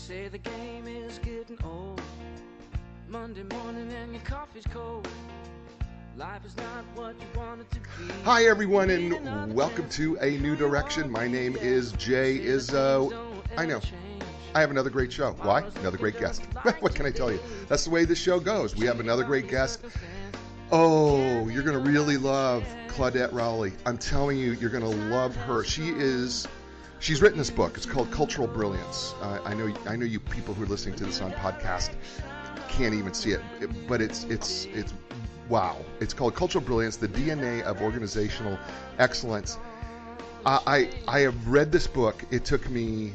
say the game is getting old. Monday morning and your coffee's cold. Life is not what you want it to be. Hi everyone and welcome to A New Direction. My name is Jay Izzo. I know, I have another great show. Why? Another great guest. What can I tell you? That's the way this show goes. We have another great guest. Oh, you're going to really love Claudette Rowley. I'm telling you, you're going to love her. She's written this book. It's called Cultural Brilliance. I know you people who are listening to this on podcast can't even see it, but it's wow. It's called Cultural Brilliance, the DNA of Organizational Excellence. I have read this book. It took me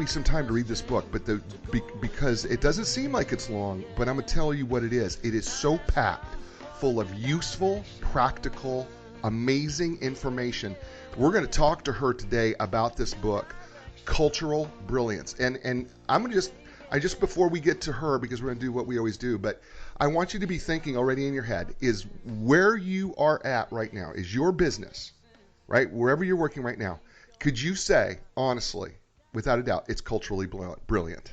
some time to read this book, but because it doesn't seem like it's long, but I'm gonna tell you what it is. It is so packed full of useful, practical, amazing information. We're going to talk to her today about this book, Cultural Brilliance. And I'm going to just before we get to her, because we're going to do what we always do, but I want you to be thinking already in your head, is where you are at right now, is your business, right? Wherever you're working right now, could you say, honestly, without a doubt, it's culturally brilliant?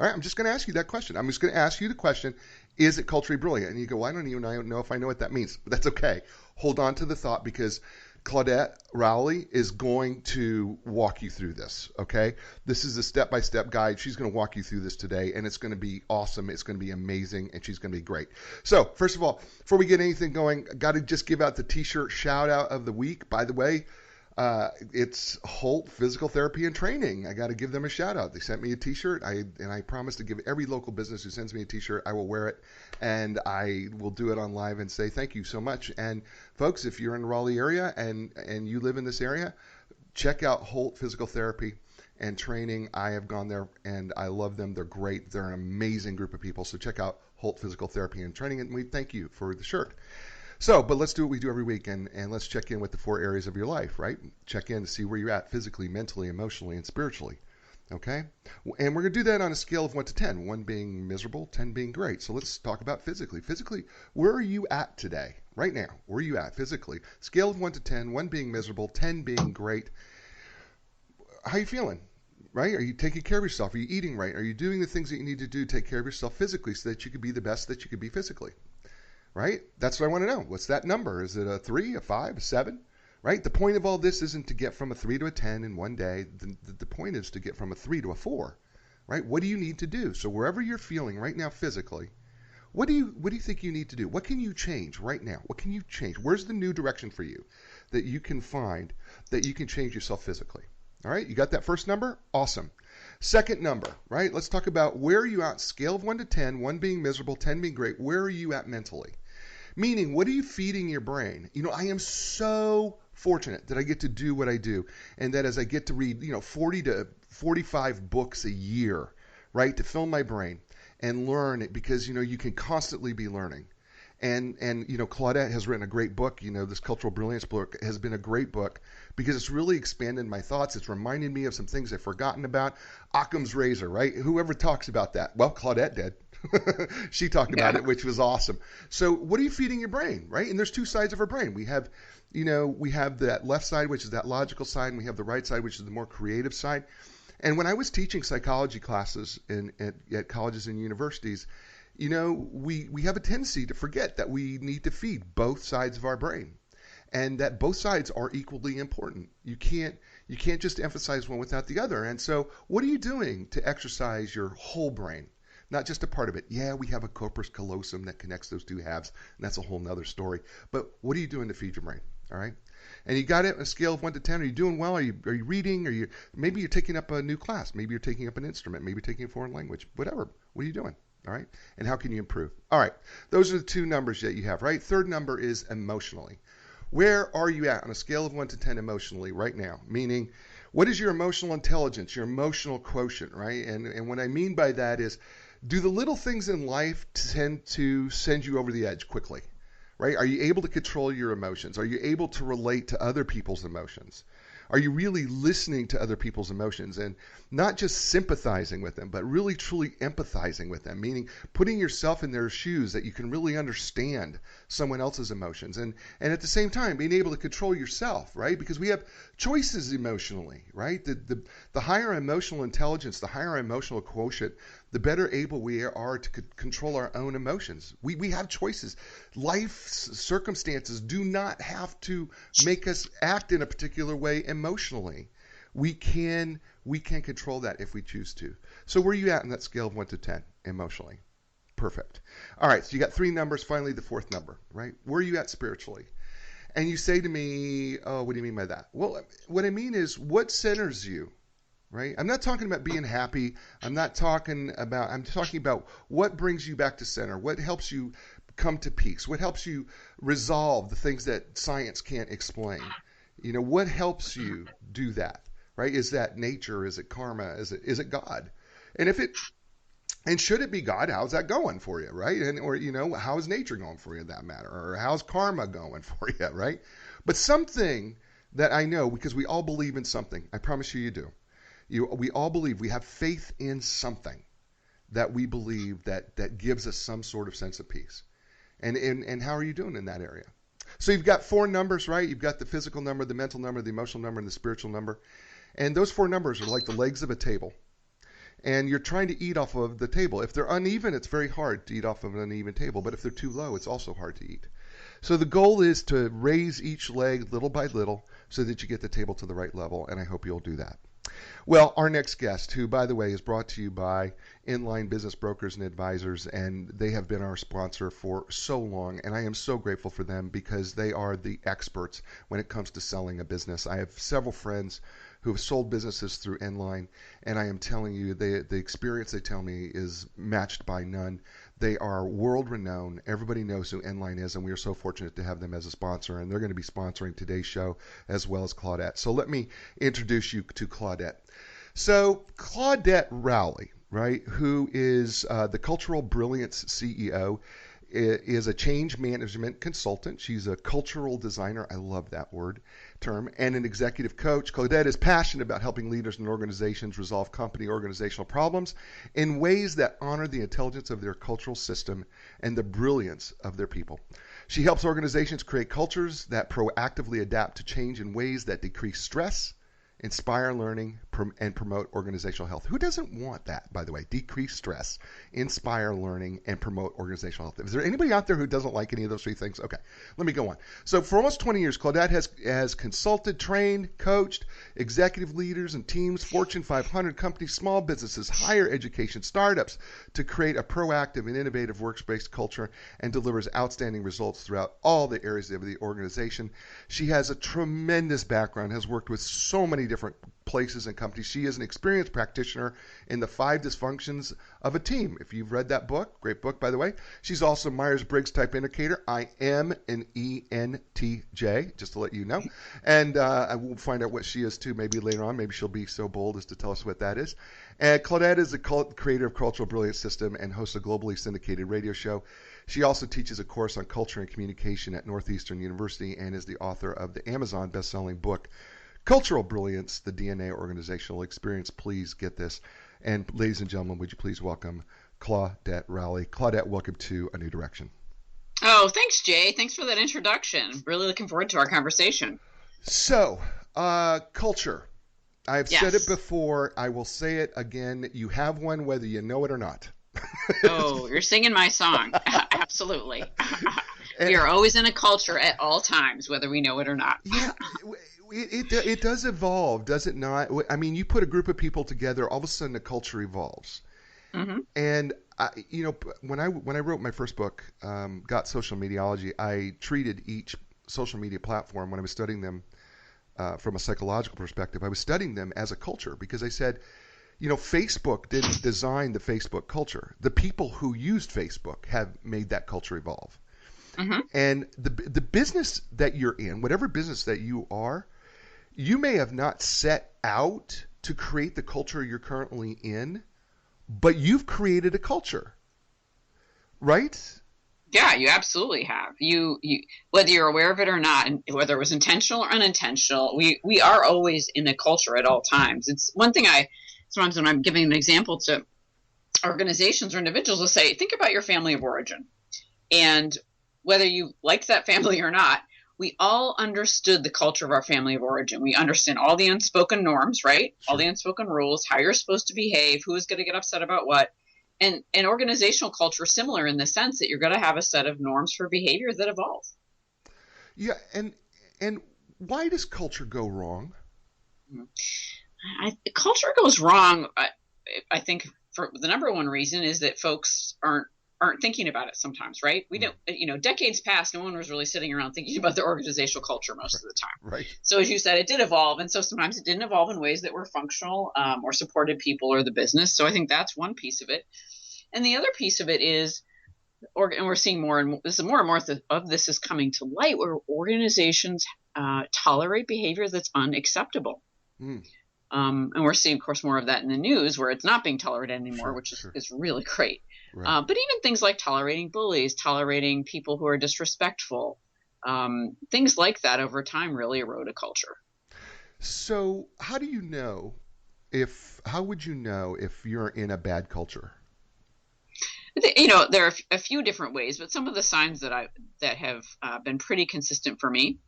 All right, I'm just going to ask you that question. I'm just going to ask you the question, is it culturally brilliant? And you go, well, I don't even know if I know what that means. But that's okay. Hold on to the thought, because Claudette Rowley is going to walk you through this, okay? This is a step-by-step guide. She's going to walk you through this today, and it's going to be awesome. It's going to be amazing, and she's going to be great. So, first of all, before we get anything going, I got to just give out the T-shirt shout-out of the week. By the way, it's Holt Physical Therapy and Training. I got to give them a shout out. They sent me a T-shirt. I promise to give every local business who sends me a T-shirt, I will wear it, and I will do it on live and say thank you so much. And folks, if you're in the Raleigh area and you live in this area, check out Holt Physical Therapy and Training. I have gone there and I love them. They're great. They're an amazing group of people. So check out Holt Physical Therapy and Training, and we thank you for the shirt. So, but let's do what we do every week, and let's check in with the 4 areas of your life, right? Check in to see where you're at physically, mentally, emotionally, and spiritually, okay? And we're going to do that on a scale of 1 to 10, 1 being miserable, 10 being great. So let's talk about physically. Physically, where are you at today, right now? Where are you at physically? Scale of 1 to 10, 1 being miserable, 10 being great. How are you feeling? Right? Are you taking care of yourself? Are you eating right? Are you doing the things that you need to do to take care of yourself physically so that you can be the best that you can be physically? Right? That's what I want to know. What's that number? Is it a 3, a 5, a 7? Right? The point of all this isn't to get from a 3 to a 10 in one day. The point is to get from a 3 to a 4. Right? What do you need to do? So wherever you're feeling right now physically, what do you think you need to do? What can you change right now? What can you change? Where's the new direction for you that you can find that you can change yourself physically? All right? You got that first number? Awesome. Second number, right? Let's talk about where are you at? Scale of 1 to 10, 1 being miserable, 10 being great. Where are you at mentally? Meaning, what are you feeding your brain? You know, I am so fortunate that I get to do what I do, and that as I get to read, 40 to 45 books a year, right, to fill my brain and learn it, because, you can constantly be learning. And Claudette has written a great book. This Cultural Brilliance book has been a great book because it's really expanded my thoughts. It's reminded me of some things I've forgotten about. Occam's razor, right? Whoever talks about that? Well, Claudette did. She talked about it, which was awesome. So what are you feeding your brain, right? And there's 2 sides of our brain. We have that left side, which is that logical side, and we have the right side, which is the more creative side. And when I was teaching psychology classes at colleges and universities, we have a tendency to forget that we need to feed both sides of our brain, and that both sides are equally important. You can't just emphasize one without the other. And so what are you doing to exercise your whole brain? Not just a part of it. Yeah, we have a corpus callosum that connects those 2 halves, and that's a whole nother story. But what are you doing to feed your brain? All right? And you got it on a scale of 1 to 10. Are you doing well? Are you reading? Maybe you're taking up a new class. Maybe you're taking up an instrument. Maybe you're taking a foreign language. Whatever. What are you doing? All right? And how can you improve? All right. Those are the 2 numbers that you have, right? Third number is emotionally. Where are you at on a scale of 1 to 10 emotionally right now? Meaning, what is your emotional intelligence, your emotional quotient, right? And what I mean by that is, do the little things in life tend to send you over the edge quickly, right? Are you able to control your emotions? Are you able to relate to other people's emotions? Are you really listening to other people's emotions and not just sympathizing with them, but really truly empathizing with them, meaning putting yourself in their shoes that you can really understand someone else's emotions and at the same time being able to control yourself, right? Because we have choices emotionally, right? The higher emotional intelligence, the higher emotional quotient, the better able we are to control our own emotions. We have choices. Life's circumstances do not have to make us act in a particular way emotionally. We can control that if we choose to. So where are you at in that scale of 1 to 10 emotionally? Perfect. All right, so you got 3 numbers, finally the 4th number, right? Where are you at spiritually? And you say to me, oh, what do you mean by that? Well, what I mean is what centers you? Right? I'm not talking about being happy. I'm talking about what brings you back to center, what helps you come to peace, what helps you resolve the things that science can't explain. What helps you do that, right? Is that nature? Is it karma? Is it God? And should it be God, how's that going for you, right? Or how is nature going for you in that matter? Or how's karma going for you, right? But something that I know, because we all believe in something, I promise you do. We all believe, we have faith in something that we believe that gives us some sort of sense of peace. And how are you doing in that area? So you've got 4 numbers, right? You've got the physical number, the mental number, the emotional number, and the spiritual number. And those 4 numbers are like the legs of a table. And you're trying to eat off of the table. If they're uneven, it's very hard to eat off of an uneven table. But if they're too low, it's also hard to eat. So the goal is to raise each leg little by little so that you get the table to the right level. And I hope you'll do that. Well, our next guest, who, by the way, is brought to you by Inline Business Brokers and Advisors, and they have been our sponsor for so long, and I am so grateful for them because they are the experts when it comes to selling a business. I have several friends who have sold businesses through Inline, and I am telling you, the experience they tell me is matched by none. They are world-renowned. Everybody knows who Inline is, and we are so fortunate to have them as a sponsor, and they're going to be sponsoring today's show as well as Claudette. So let me introduce you to Claudette. So Claudette Rowley, right, who is the Cultural Brilliance CEO, is a change management consultant. She's a cultural designer. I love that term. And an executive coach. Claudette is passionate about helping leaders and organizations resolve company organizational problems in ways that honor the intelligence of their cultural system and the brilliance of their people. She helps organizations create cultures that proactively adapt to change in ways that decrease stress, inspire learning, and promote organizational health. Who doesn't want that, by the way? Decrease stress, inspire learning, and promote organizational health. Is there anybody out there who doesn't like any of those 3 things? Okay, let me go on. So for almost 20 years, Claudette has consulted, trained, coached executive leaders and teams, Fortune 500 companies, small businesses, higher education, startups to create a proactive and innovative workspace culture and delivers outstanding results throughout all the areas of the organization. She has a tremendous background, has worked with so many different places and companies. She is an experienced practitioner in the 5 dysfunctions of a team. If you've read that book, great book, by the way. She's also Myers-Briggs type indicator. I am an ENTJ, just to let you know. And I will find out what she is too, maybe later on. Maybe she'll be so bold as to tell us what that is. And Claudette is the creator of Cultural Brilliance System and hosts a globally syndicated radio show. She also teaches a course on culture and communication at Northeastern University and is the author of the Amazon best-selling book, Cultural Brilliance, the DNA Organizational Experience. Please get this. And ladies and gentlemen, would you please welcome Claudette Rowley. Claudette, welcome to A New Direction. Oh, thanks, Jay. Thanks for that introduction. Really looking forward to our conversation. So, culture. I've said it before. I will say it again. You have one whether you know it or not. Oh, you're singing my song. Absolutely. We are always in a culture at all times, whether we know it or not. Yeah. It does evolve, does it not? I mean, you put a group of people together, all of a sudden the culture evolves. Mm-hmm. And when I wrote my first book, Got Social Mediology, I treated each social media platform when I was studying them from a psychological perspective. I was studying them as a culture because I said, Facebook didn't design the Facebook culture. The people who used Facebook have made that culture evolve. Mm-hmm. And the business that you're in, whatever business that you are, you may have not set out to create the culture you're currently in, but you've created a culture, right? Yeah, you absolutely have. You whether you're aware of it or not, and whether it was intentional or unintentional, we are always in a culture at all times. It's one thing I sometimes when I'm giving an example to organizations or individuals will say, think about your family of origin. And whether you liked that family or not, we all understood the culture of our family of origin. We understand all the unspoken norms, right? Sure. All the unspoken rules, how you're supposed to behave, who is going to get upset about what. And organizational culture is similar in the sense that you're going to have a set of norms for behavior that evolve. Yeah, and why does culture go wrong? Culture goes wrong. I think for the number one reason is that folks aren't thinking about it sometimes, right? We don't, decades past, no one was really sitting around thinking about their organizational culture most of the time. Right. So as you said, it did evolve. And so sometimes it didn't evolve in ways that were functional or supported people or the business. So I think that's one piece of it. And the other piece of it is, and we're seeing more and more of this is coming to light, where organizations tolerate behavior that's unacceptable. And we're seeing, of course, more of that in the news where it's not being tolerated anymore, which is really great. Right. But even things like tolerating bullies, tolerating people who are disrespectful, things like that over time really erode a culture. So how would you know if you're in a bad culture? There are a few different ways, but some of the signs that have been pretty consistent for me.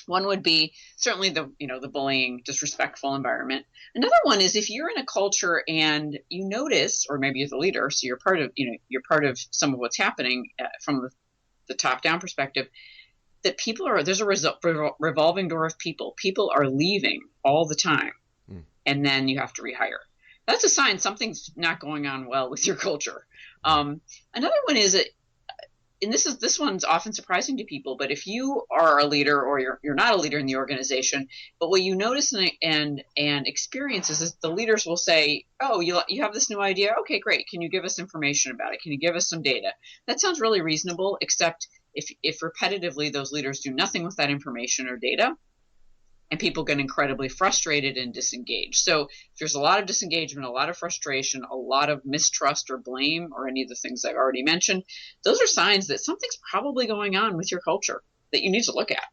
One would be certainly the bullying, disrespectful environment. Another one is if you're in a culture and you notice, or maybe you're the leader, so you're part of some of what's happening from the top down perspective, that there's a revolving door of people. People are leaving all the time, and then you have to rehire. That's a sign something's not going on well with your culture. Another one is and this one's often surprising to people, but if you are a leader or you're not a leader in the organization, but what you notice and experience is the leaders will say, oh, you have this new idea? Okay, great. Can you give us information about it? Can you give us some data? That sounds really reasonable, except if repetitively those leaders do nothing with that information or data, and people get incredibly frustrated and disengaged. So if there's a lot of disengagement, a lot of frustration, a lot of mistrust or blame, or any of the things I've already mentioned, those are signs that something's probably going on with your culture that you need to look at.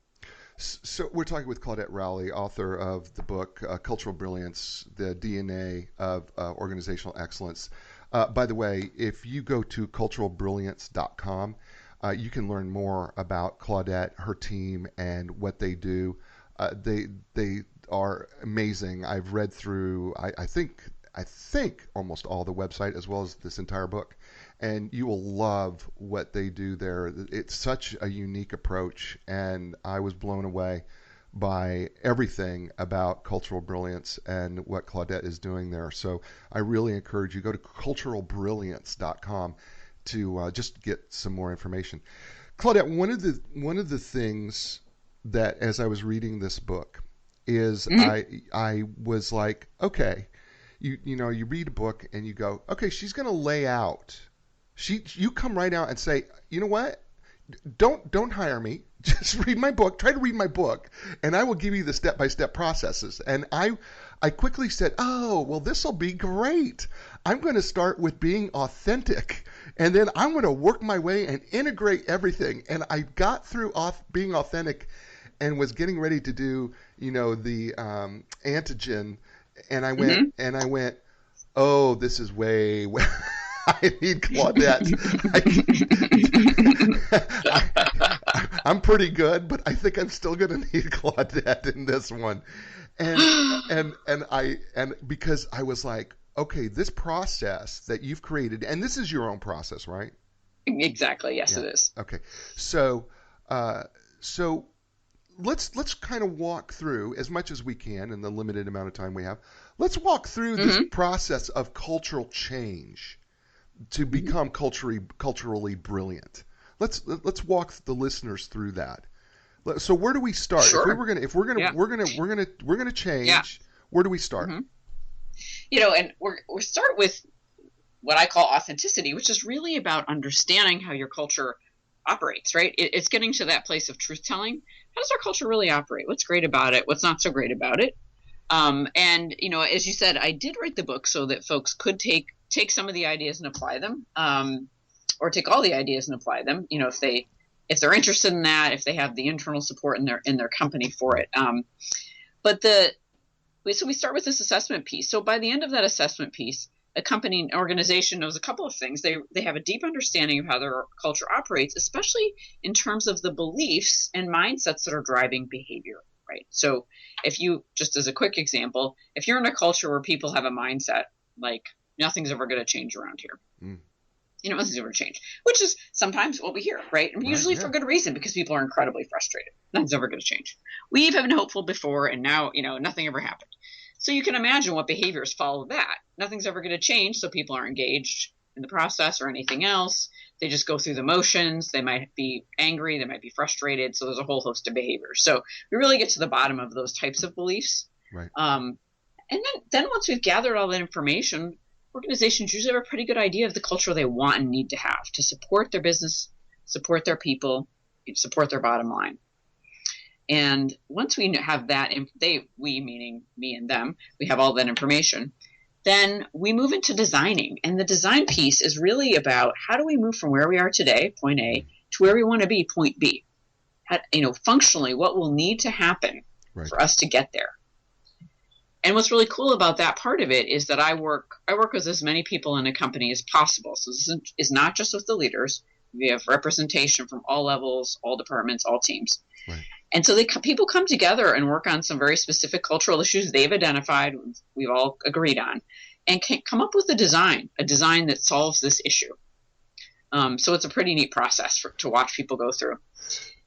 So we're talking with Claudette Rowley, author of the book Cultural Brilliance, the DNA of Organizational Excellence. By the way, if you go to culturalbrilliance.com, you can learn more about Claudette, her team, and what they do. They are amazing. I've read through, I think almost all the website as well as this entire book, and you will love what they do there. It's such a unique approach, and I was blown away by everything about Cultural Brilliance and what Claudette is doing there. So I really encourage you, go to culturalbrilliance.com to just get some more information. Claudette, one of the things that as I was reading this book is I was like, okay, you read a book and you go, okay, she's going to lay out. You come right out and say, you know what? Don't hire me. Just read my book. Try to read my book, and I will give you the step-by-step processes. And I quickly said, oh, well, this will be great. I'm going to start with being authentic, and then I'm going to work my way and integrate everything. And I got through being authentic and was getting ready to do, the antigen, and I went, oh, this is way I need Claudette. I'm pretty good, but I think I'm still going to need Claudette in this one. And because I was like, okay, this process that you've created, and this is your own process, right? Exactly. Yes, yeah. It is. Okay. So let's kind of walk through as much as we can in the limited amount of time we have. Let's walk through this process of cultural change to become culturally brilliant. Let's walk the listeners through that. So where do we start? Sure. If we're gonna change, yeah. Where do we start? And we start with what I call authenticity, which is really about understanding how your culture operates, right? It's getting to that place of truth telling. How does our culture really operate? What's great about it? What's not so great about it? And as you said, I did write the book so that folks could take some of the ideas and apply them. or take all the ideas and apply them, if they're interested in that, if they have the internal support in their company for it. So we start with this assessment piece. So by the end of that assessment piece, a company and organization knows a couple of things. They have a deep understanding of how their culture operates, especially in terms of the beliefs and mindsets that are driving behavior, right? So if you, just as a quick example, if you're in a culture where people have a mindset like nothing's ever going to change around here, nothing's ever change, which is sometimes what we hear, right? And usually for good reason, because people are incredibly frustrated. Nothing's ever going to change. We've been hopeful before, and now, nothing ever happened. So you can imagine what behaviors follow that. Nothing's ever going to change, so people aren't engaged in the process or anything else. They just go through the motions. They might be angry. They might be frustrated. So there's a whole host of behaviors. So we really get to the bottom of those types of beliefs. Right. And then once we've gathered all that information, organizations usually have a pretty good idea of the culture they want and need to have to support their business, support their people, support their bottom line. And once we have that, we meaning me and them, we have all that information, then we move into designing. And the design piece is really about how do we move from where we are today, point A, to where we want to be, point B. Functionally, what will need to happen for us to get there. And what's really cool about that part of it is that I work with as many people in a company as possible. So this is not just with the leaders. We have representation from all levels, all departments, all teams. Right. And so people come together and work on some very specific cultural issues they've identified, we've all agreed on, and can come up with a design that solves this issue. So it's a pretty neat process to watch people go through.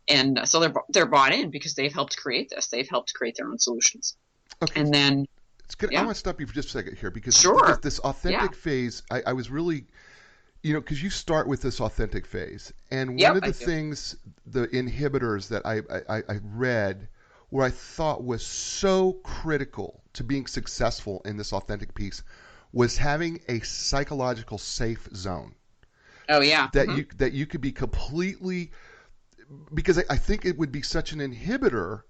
And so they're bought in because they've helped create this. They've helped create their own solutions. Okay. And then it's good. I want to stop you for just a second here because this authentic phase, I was really, because you start with this authentic phase. And one of the things, the inhibitors that I read where I thought was so critical to being successful in this authentic piece was having a psychological safe zone. Oh, yeah. That you could be completely, because I think it would be such an inhibitor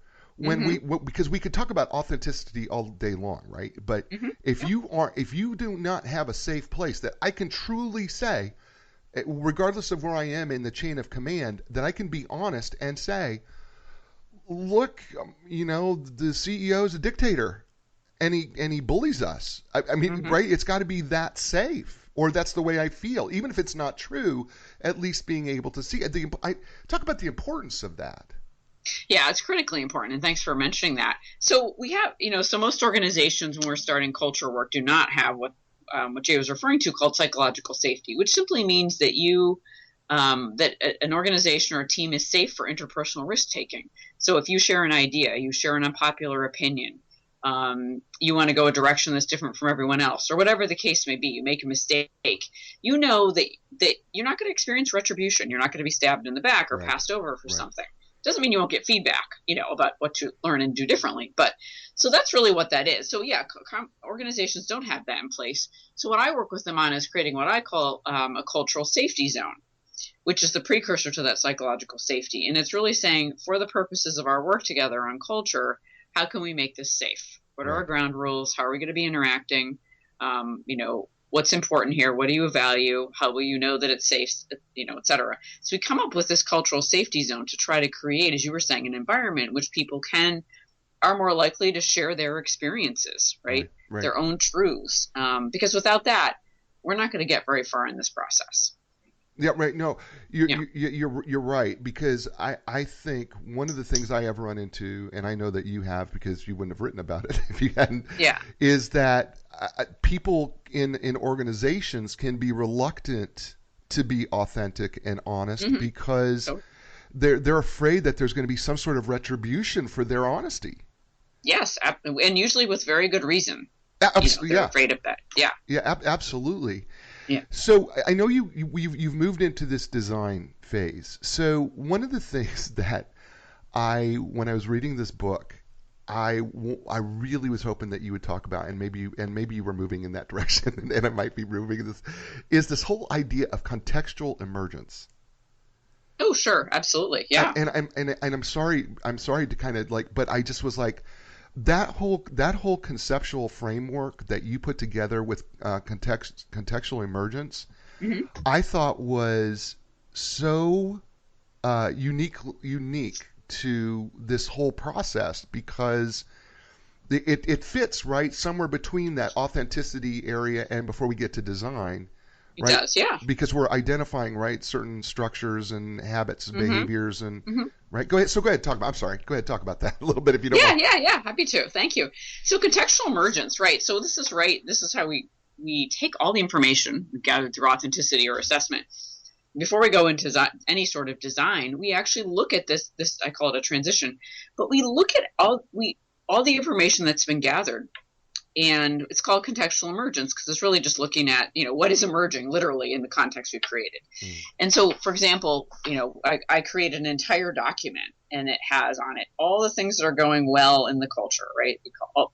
because we could talk about authenticity all day long, right? But if you do not have a safe place that I can truly say, regardless of where I am in the chain of command, that I can be honest and say, look, the CEO is a dictator, and he bullies us. I mean, right? It's got to be that safe, or that's the way I feel, even if it's not true. At least being able to see it. I talk about the importance of that. Yeah, it's critically important, and thanks for mentioning that. So we have, so most organizations when we're starting culture work do not have what Jay was referring to called psychological safety, which simply means that an organization or a team is safe for interpersonal risk taking. So if you share an idea, you share an unpopular opinion, you want to go a direction that's different from everyone else, or whatever the case may be, you make a mistake, that you're not going to experience retribution. You're not going to be stabbed in the back or passed over for something. Doesn't mean you won't get feedback, about what to learn and do differently. But so that's really what that is. So yeah, organizations don't have that in place. So what I work with them on is creating what I call a cultural safety zone, which is the precursor to that psychological safety. And it's really saying, for the purposes of our work together on culture, how can we make this safe? What are our ground rules? How are we going to be interacting? What's important here? What do you value? How will you know that it's safe? Et cetera. So we come up with this cultural safety zone to try to create, as you were saying, an environment in which people are more likely to share their experiences, right? Their own truths. Because without that, we're not going to get very far in this process. Yeah, right. No, you're right, because I think one of the things I have run into, and I know that you have because you wouldn't have written about it if you hadn't, is that people in organizations can be reluctant to be authentic and honest because they're afraid that there's going to be some sort of retribution for their honesty. Yes, and usually with very good reason. They're afraid of that. Yeah, absolutely. Yeah. So I know you've moved into this design phase. So one of the things that when I was reading this book, I really was hoping that you would talk about, and maybe you were moving in that direction, and it might be moving in this whole idea of contextual emergence. Oh, sure, absolutely, yeah. And I'm sorry to kind of but I just was like, that whole conceptual framework that you put together with contextual emergence, Mm-hmm. I thought was so unique to this whole process because it fits right somewhere between that authenticity area and before we get to design, It right? does, yeah. Because we're identifying right certain structures and habits and Mm-hmm. behaviors and Mm-hmm. right. Go ahead. So go ahead. Talk about. I'm sorry. Go ahead. Talk about that a little bit if you don't mind. Yeah. Happy to. Thank you. So contextual emergence, right? So this is right. This is how we take all the information we gathered through authenticity or assessment. Before we go into any sort of design, we actually look at this. I call it a transition, but we look at all the information that's been gathered, and it's called contextual emergence because it's really just looking at what is emerging literally in the context we've created. And so, for example, I created an entire document, and it has on it all the things that are going well in the culture, right?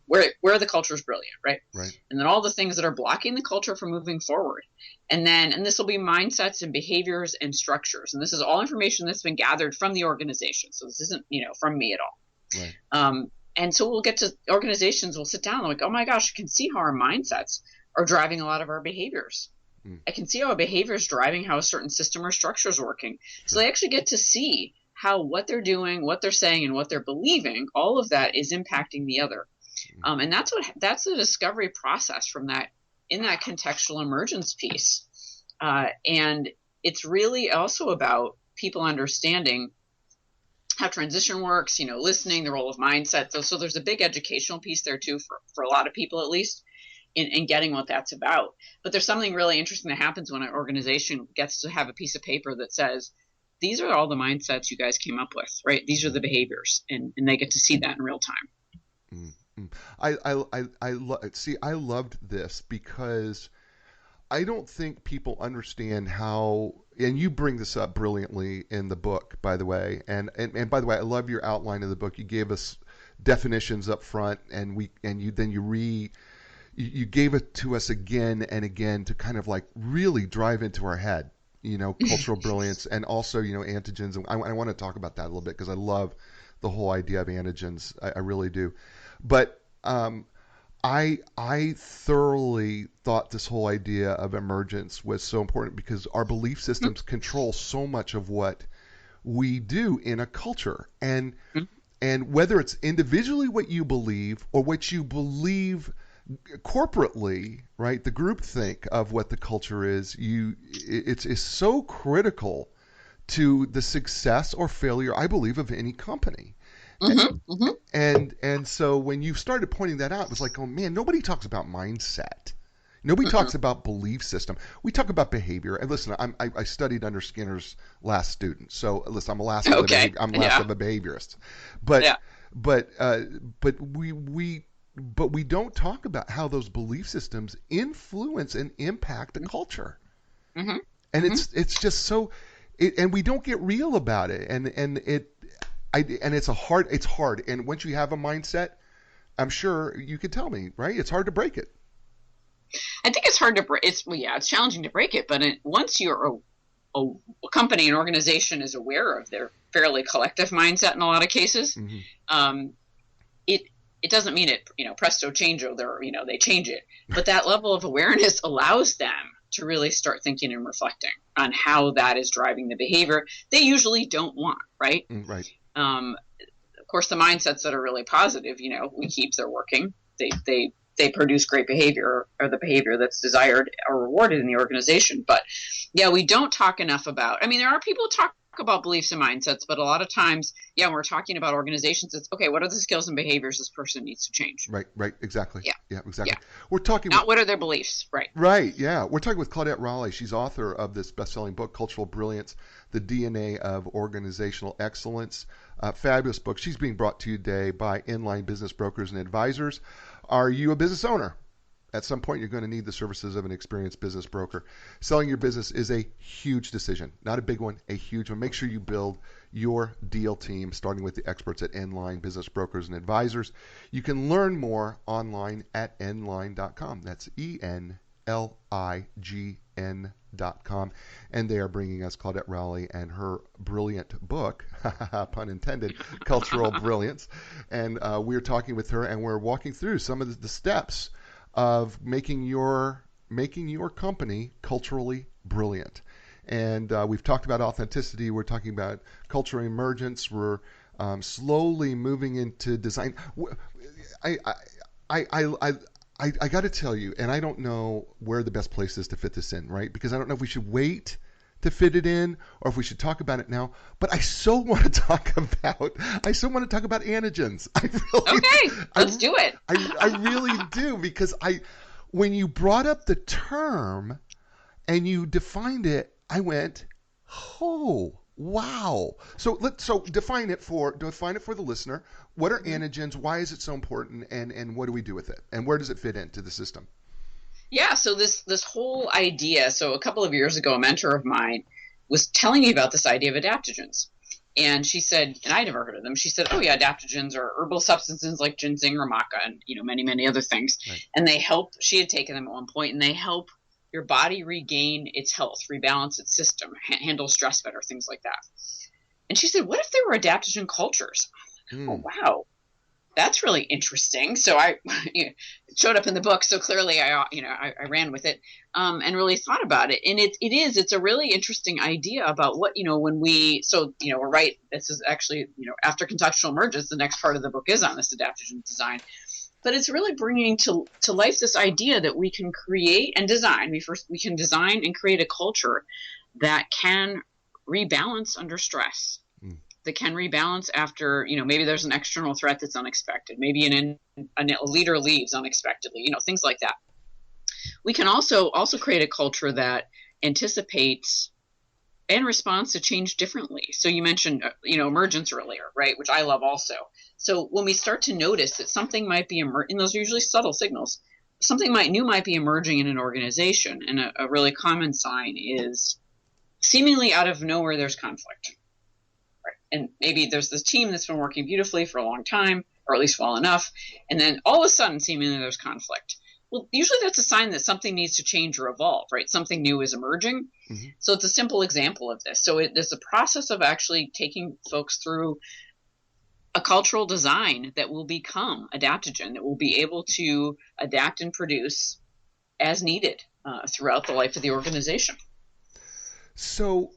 Where the culture is brilliant, right? Right. And then all the things that are blocking the culture from moving forward. And this will be mindsets and behaviors and structures. And this is all information that's been gathered from the organization. So this isn't, from me at all. Right. And so we'll get to organizations, we'll sit down and like, oh my gosh, I can see how our mindsets are driving a lot of our behaviors. I can see how a behavior is driving how a certain system or structure is working. So they actually get to see how what they're doing, what they're saying, and what they're believing, all of that is impacting the other. And that's the discovery process from that, in that contextual emergence piece. And it's really also about people understanding how transition works, listening, the role of mindset. So there's a big educational piece there too, for a lot of people, at least, in getting what that's about. But there's something really interesting that happens when an organization gets to have a piece of paper that says, these are all the mindsets you guys came up with, right? These are the behaviors, and they get to see that in real time. I loved this because I don't think people understand how, and you bring this up brilliantly in the book, by the way. And by the way, I love your outline of the book. You gave us definitions up front, and you gave it to us again and again to kind of like really drive into our head, cultural brilliance, and also, antigens. And I want to talk about that a little bit because I love the whole idea of antigens. I really do. But I thoroughly thought this whole idea of emergence was so important because our belief systems control so much of what we do in a culture. And whether it's individually what you believe or what you believe corporately, right? The groupthink of what the culture is, it's so critical to the success or failure, I believe, of any company. And so when you started pointing that out, it was like, oh man, nobody talks about mindset. Nobody talks about belief system. We talk about behavior. And listen, I studied under Skinner's last student, so listen, I'm less of a behaviorist. But we don't talk about how those belief systems influence and impact the culture. And it's just so, and we don't get real about it. And it's hard. And once you have a mindset, I'm sure you could tell me, right? It's hard to break it. I think it's hard to break. It's challenging to break it. But once you're a company, an organization is aware of their fairly collective mindset in a lot of cases, it doesn't mean it, presto changeo, they change it. But that level of awareness allows them to really start thinking and reflecting on how that is driving the behavior they usually don't want, right? Right. Of course, the mindsets that are really positive, we keep, they're working. They produce great behavior, or the behavior that's desired or rewarded in the organization. But yeah, we don't talk enough about, there are people who talk about beliefs and mindsets, but a lot of times, when we're talking about organizations, it's okay, what are the skills and behaviors this person needs to change? Right, exactly. Yeah, exactly. Yeah. We're talking what are their beliefs, right? Right, yeah. We're talking with Claudette Rowley. She's author of this best-selling book, Cultural Brilliance, The DNA of Organizational Excellence. Fabulous book. She's being brought to you today by Inline Business Brokers and Advisors. Are you a business owner? At some point, you're going to need the services of an experienced business broker. Selling your business is a huge decision, not a big one, a huge one. Make sure you build your deal team, starting with the experts at Inline Business Brokers and Advisors. You can learn more online at nline.com. That's ENLIGN.com. And they are bringing us Claudette Rowley and her brilliant book, pun intended, Cultural Brilliance. And we're talking with her, and we're walking through some of the steps of making your making your company culturally brilliant. And we've talked about authenticity. We're talking about cultural emergence. We're slowly moving into design. I got to tell you, and I don't know where the best place is to fit this in, right? Because I don't know if we should wait to fit it in or if we should talk about it now. But I so want to talk about antigens. Let's do it. I really do, because when you brought up the term and you defined it, I went, oh, wow. So define it for the listener. What are antigens? Why is it so important? And what do we do with it? And where does it fit into the system? Yeah, so this whole idea, so a couple of years ago, a mentor of mine was telling me about this idea of adaptogens. And she said, and I never heard of them, she said, oh yeah, adaptogens are herbal substances like ginseng or maca and, many, many other things. Right. And they help, she had taken them at one point, and they help your body regain its health, rebalance its system, handle stress better, things like that. And she said, what if there were adaptogen cultures? Oh, wow. That's really interesting. So it showed up in the book. So clearly I ran with it and really thought about it. And it's a really interesting idea about what, when we're right. This is actually, after contextual emergence, the next part of the book is on this adaptogen design. But it's really bringing to life this idea that we can create and design. We can design and create a culture that can rebalance under stress. That can rebalance after, maybe there's an external threat that's unexpected. Maybe a leader leaves unexpectedly, things like that. We can also create a culture that anticipates and responds to change differently. So you mentioned, emergence earlier, right? Which I love also. So when we start to notice that something might be and those are usually subtle signals, something new might be emerging in an organization. And a really common sign is seemingly out of nowhere, there's conflict. And maybe there's this team that's been working beautifully for a long time, or at least well enough, and then all of a sudden, seemingly there's conflict. Well, usually that's a sign that something needs to change or evolve, right? Something new is emerging. Mm-hmm. So it's a simple example of this. So there's a process of actually taking folks through a cultural design that will become adaptogen, that will be able to adapt and produce as needed throughout the life of the organization. So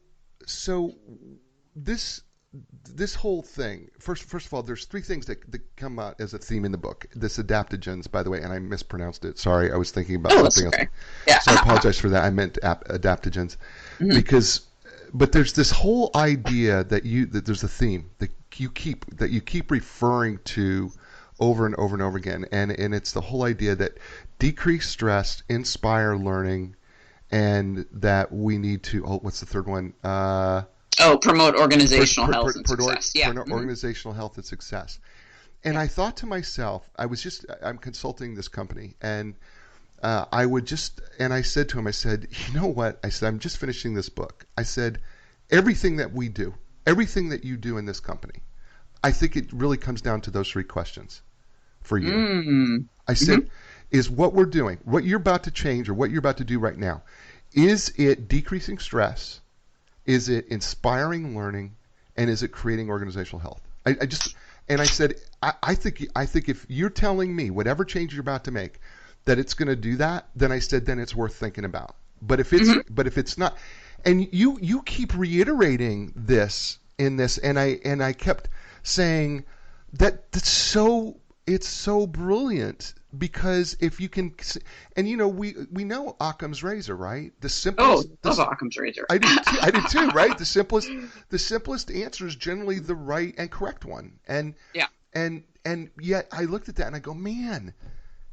this whole thing, first of all, there's three things that come out as a theme in the book. This adaptogens, by the way, and I mispronounced it. Sorry, I was thinking about something else. Yeah. So I apologize for that. I meant adaptogens. Mm-hmm. But there's this whole idea that there's a theme that you keep referring to over and over and over again, and it's the whole idea that decrease stress, inspire learning, and that we need to. Oh, what's the third one? Promote organizational health and success. Promote organizational health and success. And I thought to myself, I'm consulting this company, and I said to him, I said, you know what? I said, I'm just finishing this book. I said, everything that we do, everything that you do in this company, I think it really comes down to those three questions for you. Mm-hmm. I said, is what we're doing, what you're about to change or what you're about to do right now, is it decreasing stress? Is it inspiring learning, and is it creating organizational health? I said, I think if you're telling me whatever change you're about to make that it's going to do that, then I said then it's worth thinking about. But if it's not, and you keep reiterating this in this, and I kept saying that's so brilliant. Because if you can, and we know Occam's razor, right? The simplest. Oh, love Occam's razor. I do too, right? The simplest answer is generally the right and correct one. And yeah. And yet I looked at that and I go, man,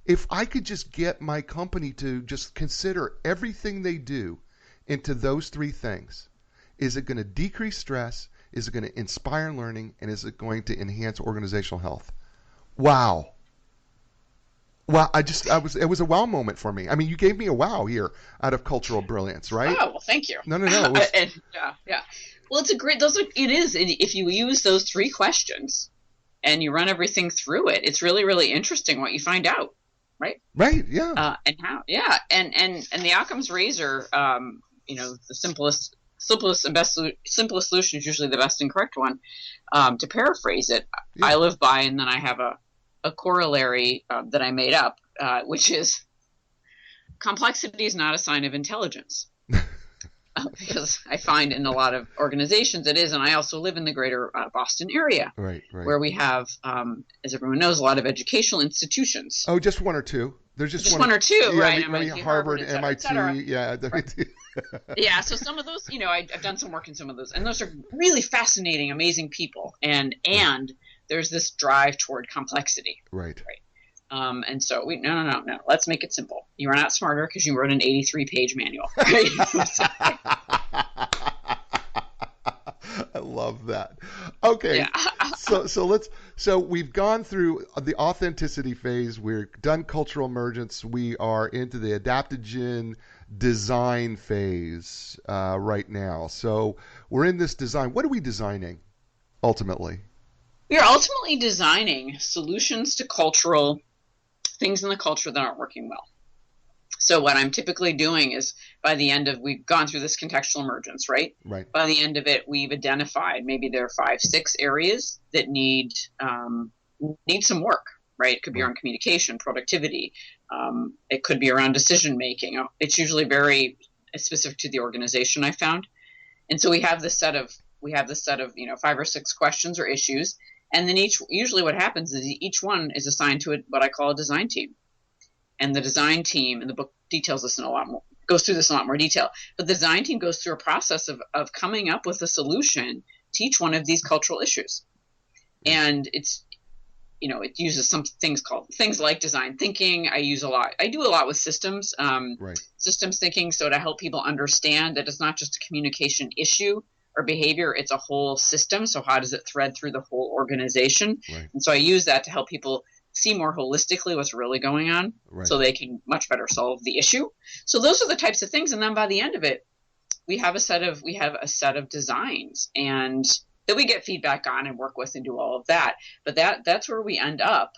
if I could just get my company to just consider everything they do into those three things, is it going to decrease stress? Is it going to inspire learning? And is it going to enhance organizational health? Wow. Well, it was a wow moment for me. I mean, you gave me a wow here out of Cultural Brilliance, right? Oh, well, thank you. No. Yeah. Well, it is. If you use those three questions and you run everything through it, it's really, really interesting what you find out, right? Right, yeah. And how, yeah. And the Occam's razor, the simplest and simplest solution is usually the best and correct one. To paraphrase it, yeah. I live by, and then I have a corollary that I made up, which is complexity is not a sign of intelligence. Because I find in a lot of organizations it is, and I also live in the greater Boston area, right. where we have, as everyone knows, a lot of educational institutions. Oh, just one or two. There's just one or two, yeah, right? MIT, Harvard, MIT, yeah. Yeah, so some of those, I've done some work in some of those, and those are really fascinating, amazing people, and there's this drive toward complexity. Right. And so no. Let's make it simple. You are not smarter because you wrote an 83-page manual. Right? I love that. Okay. Yeah. So we've gone through the authenticity phase. We're done cultural emergence. We are into the adaptogen design phase right now. So we're in this design. What are we designing ultimately? We are ultimately designing solutions to cultural things in the culture that aren't working well. So what I'm typically doing is, by the end of, we've gone through this contextual emergence, right? Right. By the end of it, we've identified maybe there are 5-6 areas that need some work, right? It could be around communication, productivity. It could be around decision making. It's usually very specific to the organization, I found. And so we have this set of 5 or 6 questions or issues. And then usually what happens is each one is assigned to what I call a design team. And the design team, and the book details this goes through this in a lot more detail, but the design team goes through a process of coming up with a solution to each one of these cultural issues. And it's, it uses some things like design thinking. I do a lot with systems, systems thinking. So to help people understand that it's not just a communication issue or behavior, it's a whole system. So how does it thread through the whole organization? Right. And so I use that to help people see more holistically what's really going on, so they can much better solve the issue. So those are the types of things. And then by the end of it, we have a set of designs and that we get feedback on and work with and do all of that. But that's where we end up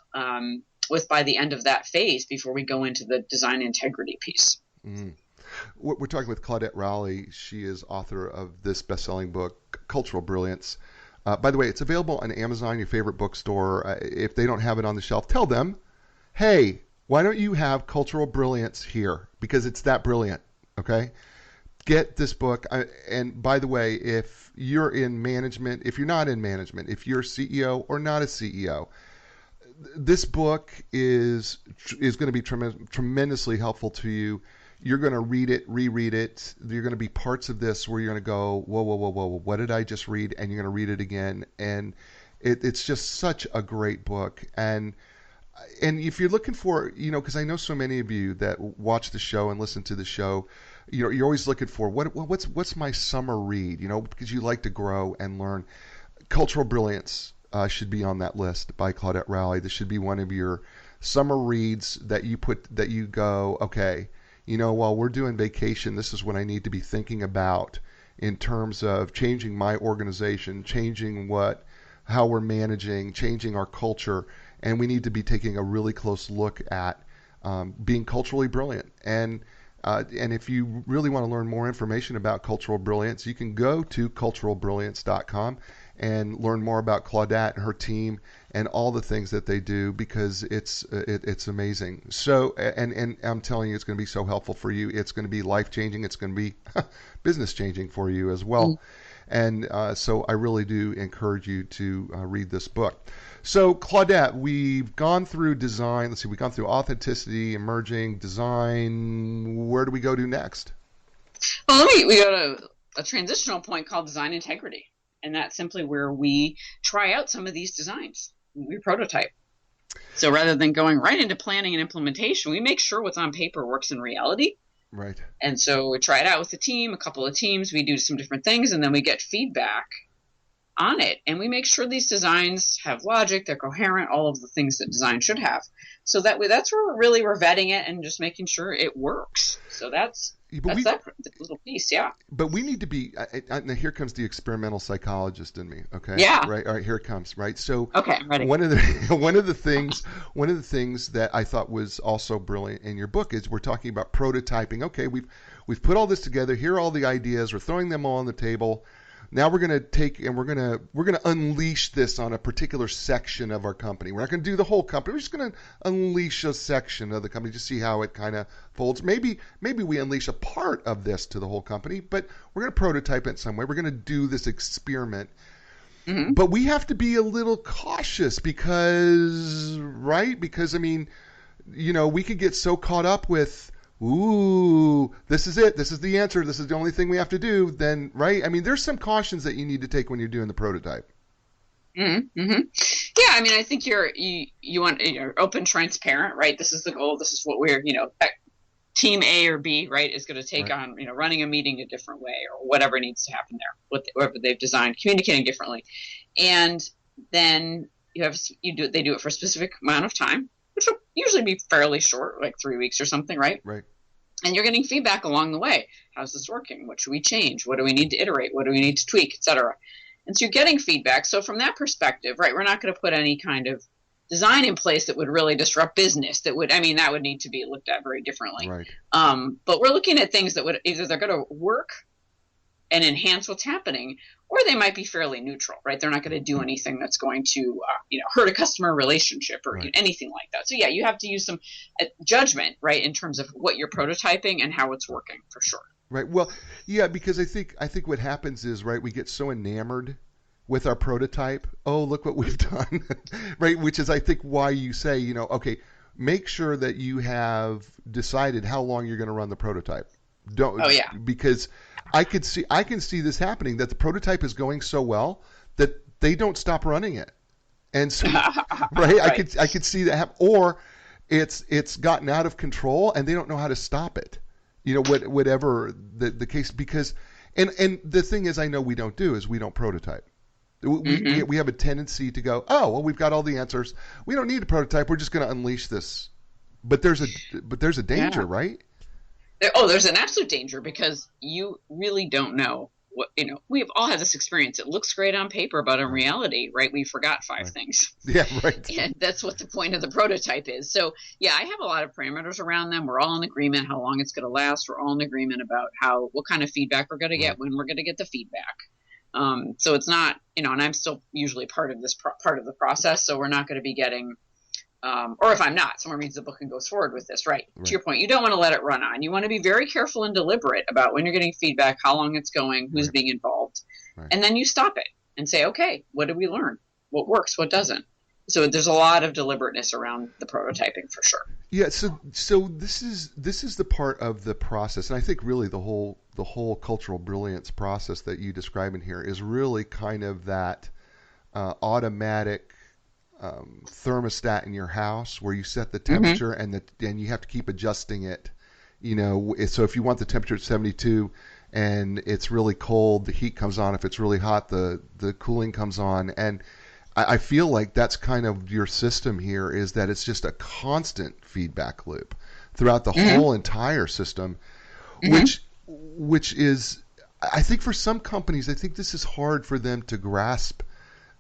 with by the end of that phase before we go into the design integrity piece. Mm-hmm. We're talking with Claudette Rowley. She is author of this best-selling book, Cultural Brilliance. By the way, it's available on Amazon, your favorite bookstore. If they don't have it on the shelf, tell them, hey, why don't you have Cultural Brilliance here? Because it's that brilliant, okay? Get this book. And by the way, if you're in management, if you're not in management, if you're a CEO or not a CEO, this book is going to be tremendously helpful to you. You're going to read it, reread it. You're going to be parts of this where you're going to go, whoa, what did I just read? And you're going to read it again. And it's just such a great book. And if you're looking for, because I know so many of you that watch the show and listen to the show, you're always looking for what's my summer read, because you like to grow and learn. Cultural Brilliance should be on that list by Claudette Rowley. This should be one of your summer reads that you go, okay, while we're doing vacation, this is what I need to be thinking about in terms of changing my organization, changing how we're managing, changing our culture, and we need to be taking a really close look at being culturally brilliant. And if you really want to learn more information about Cultural Brilliance, you can go to culturalbrilliance.com and learn more about Claudette and her team and all the things that they do, because it's amazing. So, and I'm telling you, it's going to be so helpful for you. It's going to be life-changing. It's going to be business-changing for you as well. And so I really do encourage you to read this book. So, Claudette, we've gone through design. Let's see, we've gone through authenticity, emerging, design. Where do we go to next? Well, we go to a transitional point called design integrity. And that's simply where we try out some of these designs. We prototype. So rather than going right into planning and implementation, we make sure what's on paper works in reality. Right. And so we try it out with the team, a couple of teams. We do some different things, and then we get feedback on it. And we make sure these designs have logic, they're coherent, all of the things that design should have. So that's where we're vetting it and just making sure it works. So that's that little piece, yeah. But we need to be, and here comes the experimental psychologist in me, okay? Yeah. Right. All right. Here it comes. Right. So. Okay, I'm ready. One of the things that I thought was also brilliant in your book is we're talking about prototyping. Okay, we've put all this together. Here are all the ideas. We're throwing them all on the table. Now we're going to take and we're going to unleash this on a particular section of our company. We're not going to do the whole company. We're just going to unleash a section of the company to see how it kind of folds. Maybe we unleash a part of this to the whole company, but we're going to prototype it in some way. We're going to do this experiment. Mm-hmm. But we have to be a little cautious because I mean, we could get so caught up with, ooh, this is it. This is the answer. This is the only thing we have to do. Then, right? I mean, there's some cautions that you need to take when you're doing the prototype. Mm-hmm. Yeah, I mean, I think you're open, transparent, right? This is the goal. This is what we're, team A or B, right, is going to take on, running a meeting a different way or whatever needs to happen there, whatever they've designed, communicating differently. And then they do it for a specific amount of time, which will usually be fairly short, like 3 weeks or something, right? Right. And you're getting feedback along the way. How's this working? What should we change? What do we need to iterate? What do we need to tweak, et cetera? And so you're getting feedback. So from that perspective, right, we're not going to put any kind of design in place that would really disrupt business. That would need to be looked at very differently. Right. But we're looking at things that would either they're going to work and enhance what's happening, or they might be fairly neutral, right? They're not going to do anything that's going to, hurt a customer relationship or anything like that. So yeah, you have to use some judgment, right, in terms of what you're prototyping and how it's working, for sure. Right. Well, yeah, because I think what happens is, right, we get so enamored with our prototype. Oh, look what we've done, right? Which is, I think, why you say, okay, make sure that you have decided how long you're going to run the prototype. Because I can see this happening, that the prototype is going so well that they don't stop running it. And so, right, I could see that happen. Or it's gotten out of control and they don't know how to stop it. Whatever the case, because, and the thing is, I know we don't prototype. We have a tendency to go, oh, well, we've got all the answers. We don't need a prototype. We're just going to unleash this. But there's a danger, right? There's an absolute danger, because you really don't know what, we've all had this experience. It looks great on paper, but in reality, right, we forgot 5 things. Yeah, right. And that's what the point of the prototype is. So yeah, I have a lot of parameters around them. We're all in agreement how long it's going to last. We're all in agreement about what kind of feedback we're going to get, when we're going to get the feedback. So it's not, and I'm still usually part of this part of the process. So we're not going to be getting, or if I'm not, someone reads the book and goes forward with this, right? To your point, you don't want to let it run on. You want to be very careful and deliberate about when you're getting feedback, how long it's going, who's being involved. Right. And then you stop it and say, okay, what did we learn? What works? What doesn't? So there's a lot of deliberateness around the prototyping, for sure. Yeah. So this is the part of the process. And I think really the whole cultural brilliance process that you describe in here is really kind of that automatic thermostat in your house where you set the temperature and you have to keep adjusting it. So if you want the temperature at 72 and it's really cold, the heat comes on. If it's really hot, the cooling comes on. And I feel like that's kind of your system here, is that it's just a constant feedback loop throughout the whole entire system, which is, I think for some companies, I think this is hard for them to grasp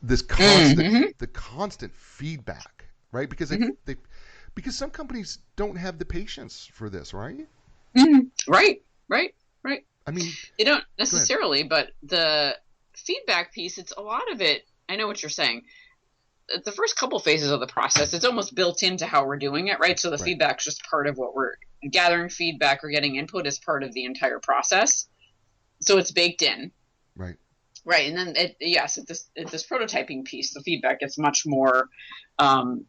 this constant feedback, right? Because because some companies don't have the patience for this, right? Right. I mean, they don't necessarily, but the feedback piece, it's a lot of it. I know what you're saying. The first couple phases of the process, it's almost built into how we're doing it, right? So the feedback's just part of what we're gathering. Feedback or getting input is part of the entire process. So it's baked in. Right. Right. And then at this prototyping piece, the feedback gets much more, it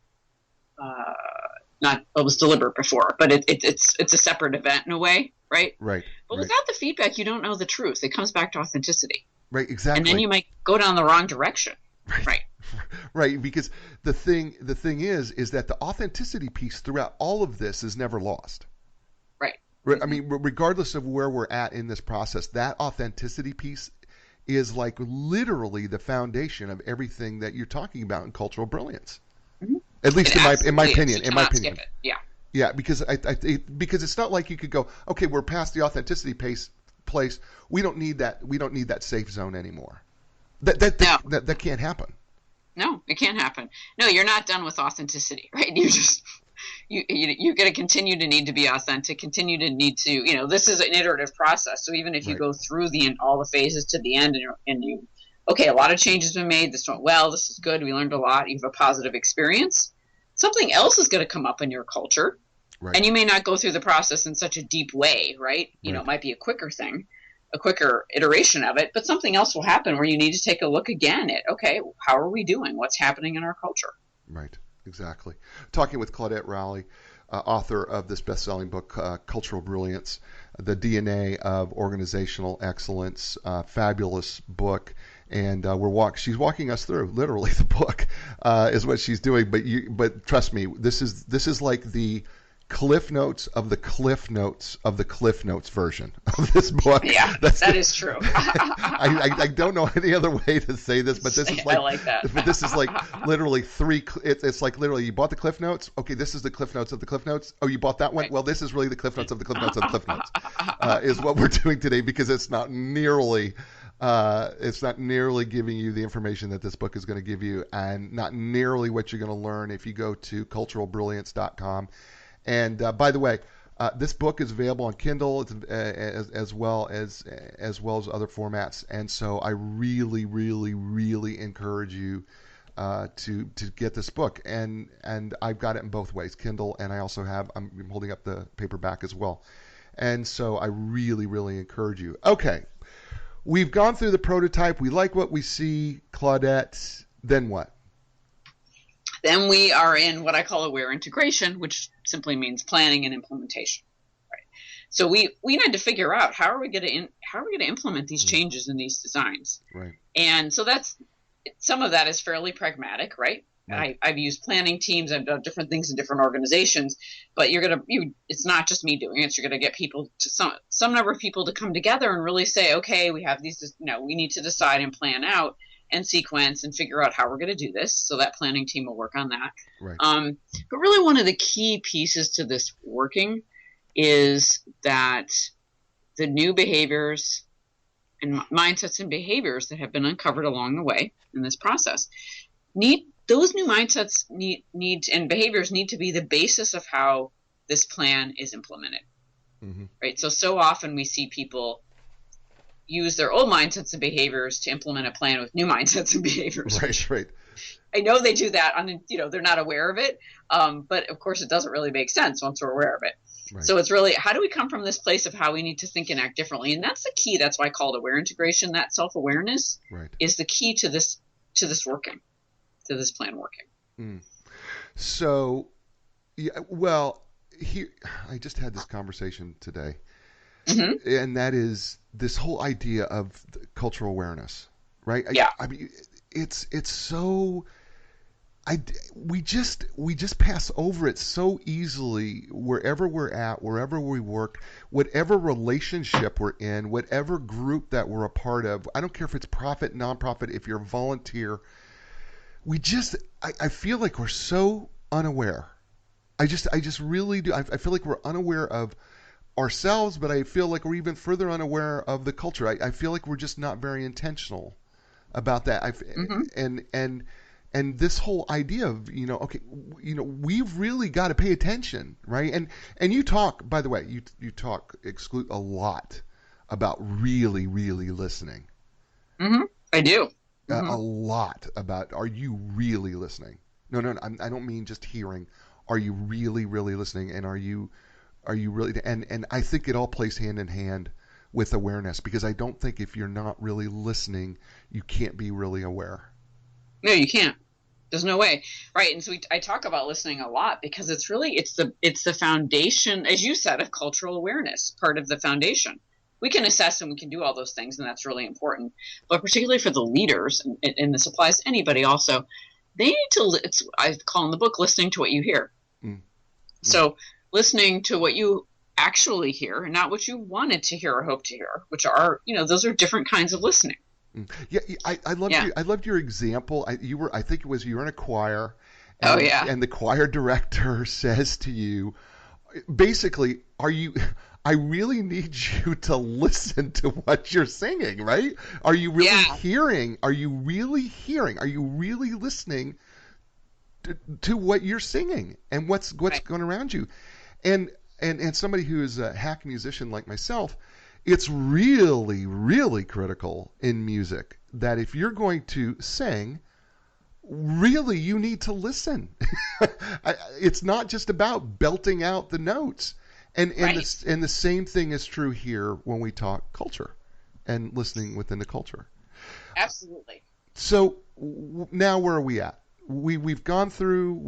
was deliberate before, but it's a separate event in a way, right? Right. But without the feedback, you don't know the truth. It comes back to authenticity. Right, exactly. And then you might go down the wrong direction. Right. Right, because the thing is that the authenticity piece throughout all of this is never lost. Right. I mean, regardless of where we're at in this process, that authenticity piece is like literally the foundation of everything that you're talking about in cultural brilliance. At least in my opinion. Skip it. Yeah. Yeah, because because it's not like you could go, okay, we're past the authenticity place. We don't need that. We don't need that safe zone anymore. That can't happen. No, it can't happen. No, you're not done with authenticity, right? You just you're going to continue to need to be authentic, continue to need to, this is an iterative process. So even if you go through all the phases to the end and you, okay, a lot of changes have been made. This went well. This is good. We learned a lot. You have a positive experience. Something else is going to come up in your culture. Right. And you may not go through the process in such a deep way, right? It might be a quicker thing, a quicker iteration of it, but something else will happen where you need to take a look again at, okay, how are we doing? What's happening in our culture? Right, exactly. Talking with Claudette Rowley, author of this best-selling book, Cultural Brilliance, The DNA of Organizational Excellence, fabulous book. And she's walking us through literally the book is what she's doing. But trust me, this is like the Cliff Notes of the Cliff Notes of the Cliff Notes version of this book. Yeah, that is true. I don't know any other way to say this, but this is like, I like that. But this is like literally it's like literally you bought the Cliff Notes. Okay, this is the Cliff Notes of the Cliff Notes. Oh, you bought that one? Right. Well, this is really the Cliff Notes of the Cliff Notes of the Cliff Notes is what we're doing today, because it's not nearly giving you the information that this book is going to give you, and not nearly what you're going to learn if you go to culturalbrilliance.com. And by the way, this book is available on Kindle as well as other formats. And so I really, really, really encourage you to get this book. And I've got it in both ways, Kindle, and I'm holding up the paperback as well. And so I really, really encourage you. Okay, we've gone through the prototype. We like what we see, Claudette. Then what? Then we are in what I call aware integration, which simply means planning and implementation. Right. So we need to figure out how are we going to implement these changes in these designs. Right. And so some of that is fairly pragmatic, right? I've used planning teams. I've done different things in different organizations, but it's not just me doing it. You're going to get people to some number of people to come together and really say, okay, we have these. We need to decide and plan out and sequence and figure out how we're going to do this. So that planning team will work on that. Right. But really one of the key pieces to this working is that the new behaviors and mindsets and behaviors that have been uncovered along the way in this process those new mindsets and behaviors need to be the basis of how this plan is implemented. Mm-hmm. Right. So often we see people use their old mindsets and behaviors to implement a plan with new mindsets and behaviors. Right. I know they do that they're not aware of it. But of course it doesn't really make sense once we're aware of it. Right. So it's really, how do we come from this place of how we need to think and act differently? And that's the key. That's why I call it aware integration. That self-awareness is the key to this working, to this plan working. Mm. So, here, I just had this conversation today. Mm-hmm. And that is this whole idea of cultural awareness, right? Yeah. I mean, it's so we just pass over it so easily wherever we're at, wherever we work, whatever relationship we're in, whatever group that we're a part of. I don't care if it's profit, nonprofit, if you're a volunteer. I feel like we're so unaware. I just really do. I feel like we're unaware of ourselves, but I feel like we're even further unaware of the culture. I feel like we're just not very intentional about that. Mm-hmm. And this whole idea of, we've really got to pay attention, right? And you talk, by the way, you talk a lot about really, really listening. Mm-hmm. I do. Mm-hmm. A lot about, are you really listening? No, I don't mean just hearing. Are you really, really listening? And are you really, and I think it all plays hand in hand with awareness, because I don't think if you're not really listening, you can't be really aware. No, you can't. There's no way. Right. And so I talk about listening a lot because it's the foundation, as you said, of cultural awareness, part of the foundation. We can assess and we can do all those things, and that's really important. But particularly for the leaders, and this applies to anybody also, they need to, I call in the book, listening to what you hear. Mm. So listening to what you actually hear and not what you wanted to hear or hope to hear, which are, those are different kinds of listening. Yeah, I loved your example. You were in a choir. And, and the choir director says to you, basically, I really need you to listen to what you're singing, right? Are you really hearing? Are you really hearing? Are you really listening to what you're singing and what's Right. going around you. And somebody who is a hack musician like myself, it's really, really critical in music that if you're going to sing, really you need to listen. It's not just about belting out the notes. Right. And the same thing is true here when we talk culture and listening within the culture. Absolutely. So now where are we at? We've gone through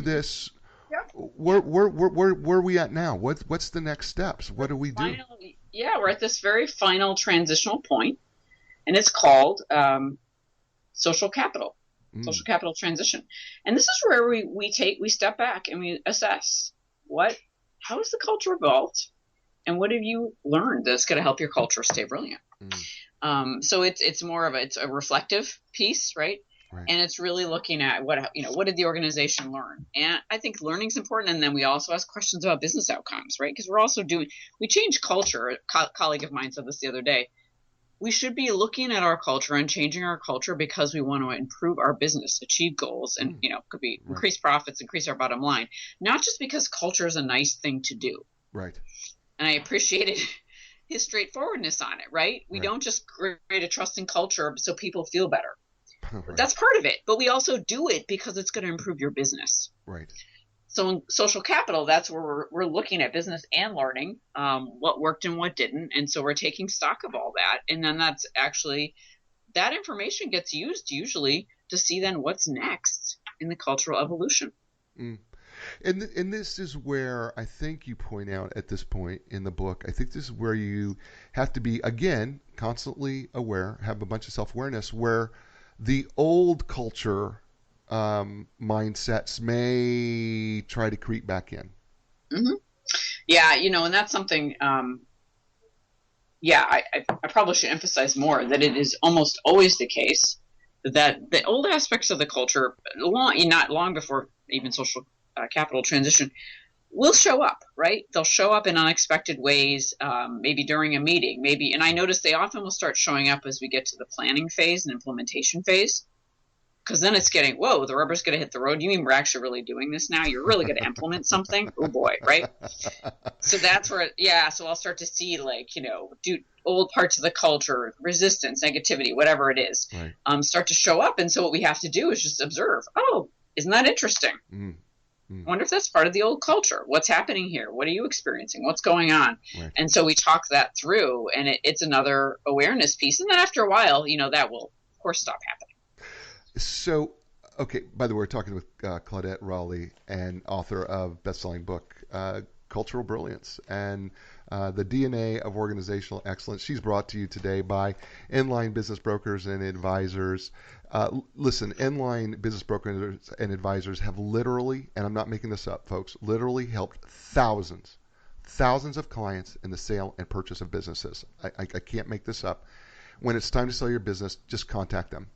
this. Yep. Where are we at now? What's the next steps? What do we do? Finally, yeah, we're at this very final transitional point, and it's called social capital, Mm, social capital transition. And this is where we step back and we assess how has the culture evolved, and what have you learned that's going to help your culture stay brilliant. mm, So it's more of it's a reflective piece, right? right. And it's really looking at what did the organization learn? And I think learning is important. And then we also ask questions about business outcomes, right? Because we change culture. A colleague of mine said this the other day. We should be looking at our culture and changing our culture because we want to improve our business, achieve goals, and Mm, could be right. increase profits, increase our bottom line, not just because culture is a nice thing to do. Right. And I appreciated his straightforwardness on it, right? We Right. don't just create a trusting culture so people feel better. Right. That's part of it, but we also do it because it's going to improve your business. Right. So in social capital, that's where we're looking at business and learning what worked and what didn't. And so we're taking stock of all that. And then that information gets used usually to see then what's next in the cultural evolution. Mm. And this is where I think you point out at this point in the book. I think this is where you have to be again constantly aware, have a bunch of self-awareness, where the old culture mindsets may try to creep back in. Mm-hmm. Yeah, and that's something. Yeah, I probably should emphasize more that it is almost always the case that the old aspects of the culture, not long before even social capital transition, will show up, right? They'll show up in unexpected ways, maybe during a meeting, maybe. And I notice they often will start showing up as we get to the planning phase and implementation phase. Because then it's getting, whoa, the rubber's going to hit the road. You mean we're actually really doing this now? You're really going to implement something? Oh boy, right? So that's where, yeah, so I'll start to see do old parts of the culture, resistance, negativity, whatever it is, Right. start to show up. And so what we have to do is just observe. Oh, isn't that interesting? Mm, mm, I wonder if that's part of the old culture. What's happening here? What are you experiencing? What's going on? right. And so we talk that through, and it's another awareness piece. And then after a while, that will, of course, stop happening. So, okay, by the way, we're talking with Claudette Rowley, and author of best-selling book, Cultural Brilliance, and the DNA of Organizational Excellence. She's brought to you today by Inline Business Brokers and Advisors. Listen, Inline Business Brokers and Advisors have literally, and I'm not making this up, folks, literally helped thousands of clients in the sale and purchase of businesses. I can't make this up. When it's time to sell your business, just contact them.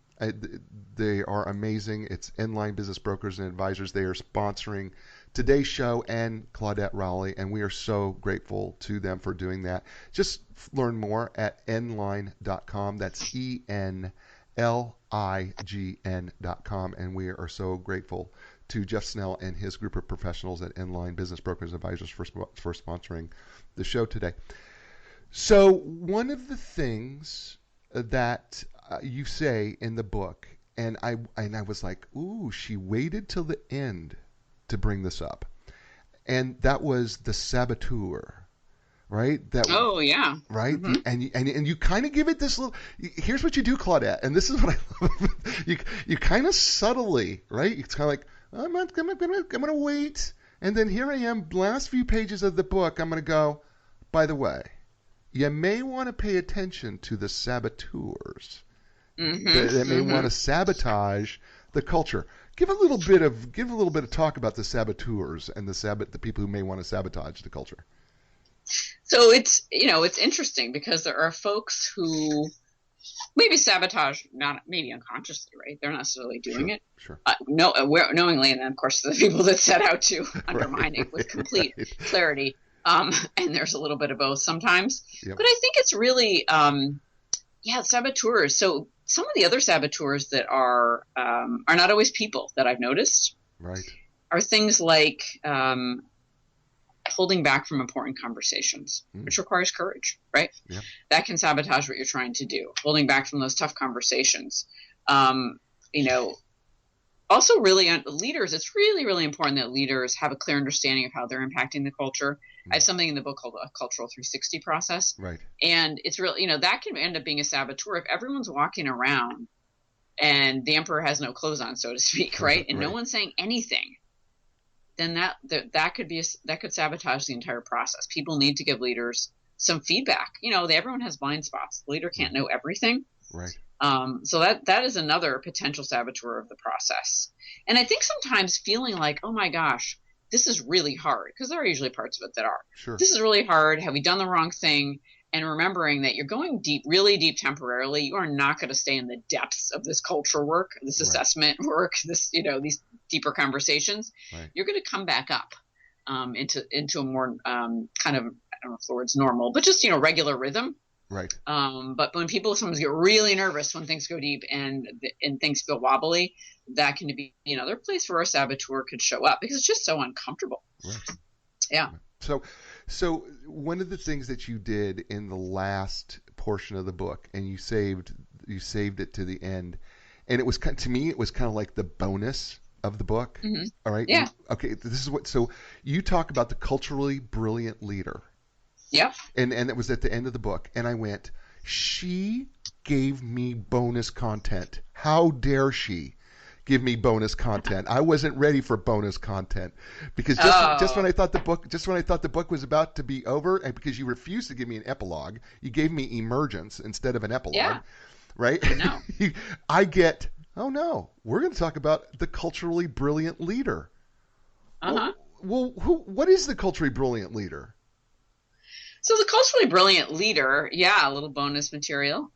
They are amazing. It's Inline Business Brokers and Advisors. They are sponsoring today's show and Claudette Rowley, and we are so grateful to them for doing that. Just learn more at nline.com. That's ENLIGN.com, and we are so grateful to Jeff Snell and his group of professionals at Inline Business Brokers and Advisors for sponsoring the show today. So one of the things that you say in the book, and I was like, ooh, she waited till the end to bring this up, and that was the saboteur, right? Oh yeah, right. mm-hmm. And you kind of give it this little. Here's what you do, Claudette, and this is what I love. you kind of subtly, right? It's kind of like I'm gonna wait, and then here I am, last few pages of the book. I'm gonna go. By the way, you may want to pay attention to the saboteurs. That may want to sabotage the culture. Give a little bit of talk about the saboteurs and the people who may want to sabotage the culture. So it's interesting because there are folks who maybe sabotage, not maybe unconsciously, right? They're not necessarily doing it. Sure. Knowingly, and then of course the people that set out to undermine it with complete right. clarity. And there's a little bit of both sometimes. Yep. But I think it's really saboteurs. So some of the other saboteurs that are not always people that I've noticed. Right. are things like holding back from important conversations, which requires courage, right? Yep. That can sabotage what you're trying to do. Holding back from those tough conversations. Also, really, leaders, it's really, really important that leaders have a clear understanding of how they're impacting the culture. I have something in the book called a Cultural 360 process. Right. And it's really, that can end up being a saboteur if everyone's walking around and the emperor has no clothes on, so to speak, right? And no one's saying anything. Then that could sabotage the entire process. People need to give leaders some feedback. Everyone has blind spots. The leader can't know everything. Right. So that is another potential saboteur of the process. And I think sometimes feeling like, oh my gosh, this is really hard, because there are usually parts of it that are. Sure. This is really hard. Have we done the wrong thing? And remembering that you're going deep, really deep temporarily. You are not going to stay in the depths of this culture work, this assessment work, these deeper conversations. Right. You're going to come back up into a more kind of, I don't know if the word's normal, but just, regular rhythm. Right. But when people sometimes get really nervous when things go deep and things feel wobbly, that can be another place where a saboteur could show up, because it's just so uncomfortable. Right. Yeah. So one of the things that you did in the last portion of the book, and you saved it to the end, and it was, to me, it was kind of like the bonus of the book. Mm-hmm. All right. Yeah. Okay. So you talk about the culturally brilliant leader. Yep. And it was at the end of the book, and I went, she gave me bonus content. How dare she give me bonus content? I wasn't ready for bonus content, because just when I thought the book was about to be over, and because you refused to give me an epilogue, you gave me emergence instead of an epilogue. Yeah. Right? No. I get, oh no, we're going to talk about the culturally brilliant leader. Uh-huh. Well, what is the culturally brilliant leader? So the culturally brilliant leader, a little bonus material,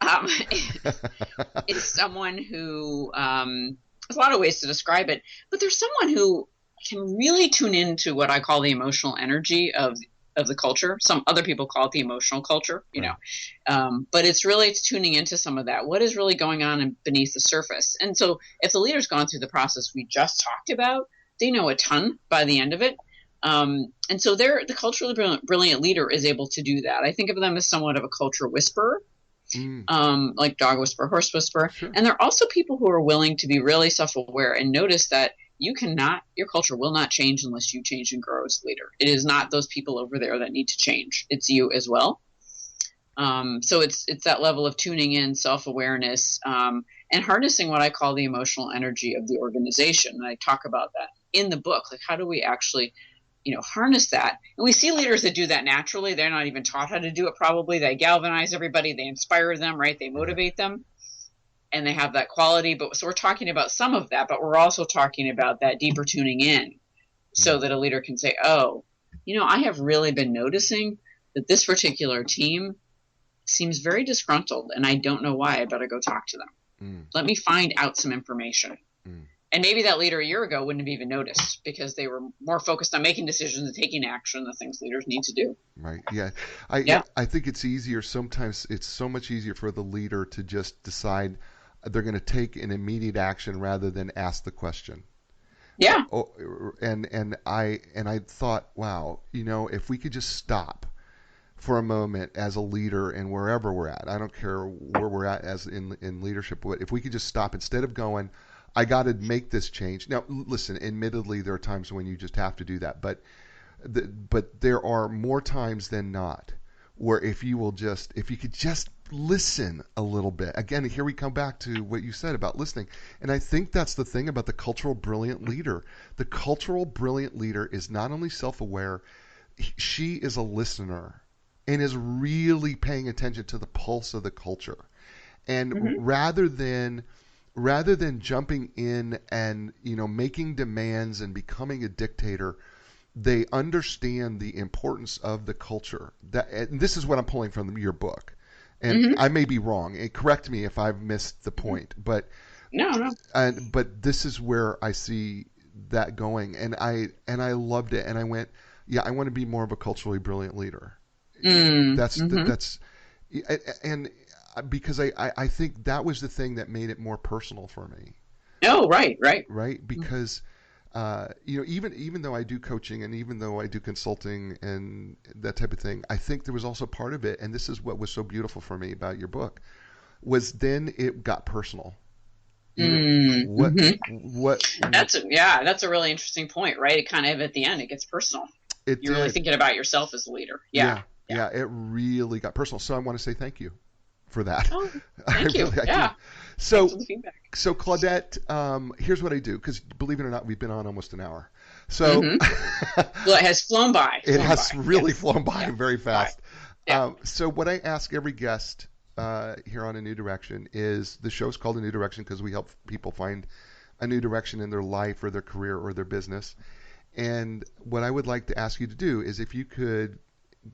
is someone who, there's a lot of ways to describe it, but there's someone who can really tune into what I call the emotional energy of the culture. Some other people call it the emotional culture, but it's tuning into some of that. What is really going on beneath the surface? And so if the leader's gone through the process we just talked about, they know a ton by the end of it. And so the culturally brilliant leader is able to do that. I think of them as somewhat of a culture whisperer, like dog whisperer, horse whisperer. Sure. And they're also people who are willing to be really self-aware and notice that your culture will not change unless you change and grow as a leader. It is not those people over there that need to change. It's you as well. So it's that level of tuning in, self-awareness, and harnessing what I call the emotional energy of the organization. And I talk about that in the book. Like, how do we actually harness that? And we see leaders that do that naturally. They're not even taught how to do it probably. They galvanize everybody. They inspire them, right? They motivate them. And they have that quality. So we're talking about some of that, but we're also talking about that deeper tuning in so that a leader can say, oh, I have really been noticing that this particular team seems very disgruntled and I don't know why. I better go talk to them. Let me find out some information. And maybe that leader a year ago wouldn't have even noticed because they were more focused on making decisions and taking action, the things leaders need to do. Right. Yeah. I think it's easier. Sometimes it's so much easier for the leader to just decide they're going to take an immediate action rather than ask the question. Yeah. And I thought, wow, if we could just stop for a moment as a leader and wherever we're at, I don't care where we're at as in leadership, but if we could just stop instead of going, I got to make this change. Now, listen, admittedly, there are times when you just have to do that, but there are more times than not where if you could just listen a little bit. Again, here we come back to what you said about listening. And I think that's the thing about the cultural brilliant leader. The cultural brilliant leader is not only self-aware, she is a listener and is really paying attention to the pulse of the culture. And rather than jumping in and making demands and becoming a dictator, they understand the importance of the culture. And this is what I'm pulling from your book, and I may be wrong. And correct me if I've missed the point, but no. But this is where I see that going, and I loved it, and I went, yeah, I want to be more of a culturally brilliant leader. That's and because I think that was the thing that made it more personal for me. Oh, right. Right, because even though I do coaching and even though I do consulting and that type of thing, I think there was also part of it, and this is what was so beautiful for me about your book, was then it got personal. What That's a really interesting point, right? It kind of at the end it gets personal. You're really thinking about yourself as a leader. Yeah, it really got personal. So I want to say thank you for that. Oh, thank you. So Claudette, here's what I do, because believe it or not, we've been on almost an hour. So well, it has flown by. It has really flown by very fast. So what I ask every guest here on A New Direction is, the show's called A New Direction because we help people find a new direction in their life or their career or their business. And what I would like to ask you to do is, if you could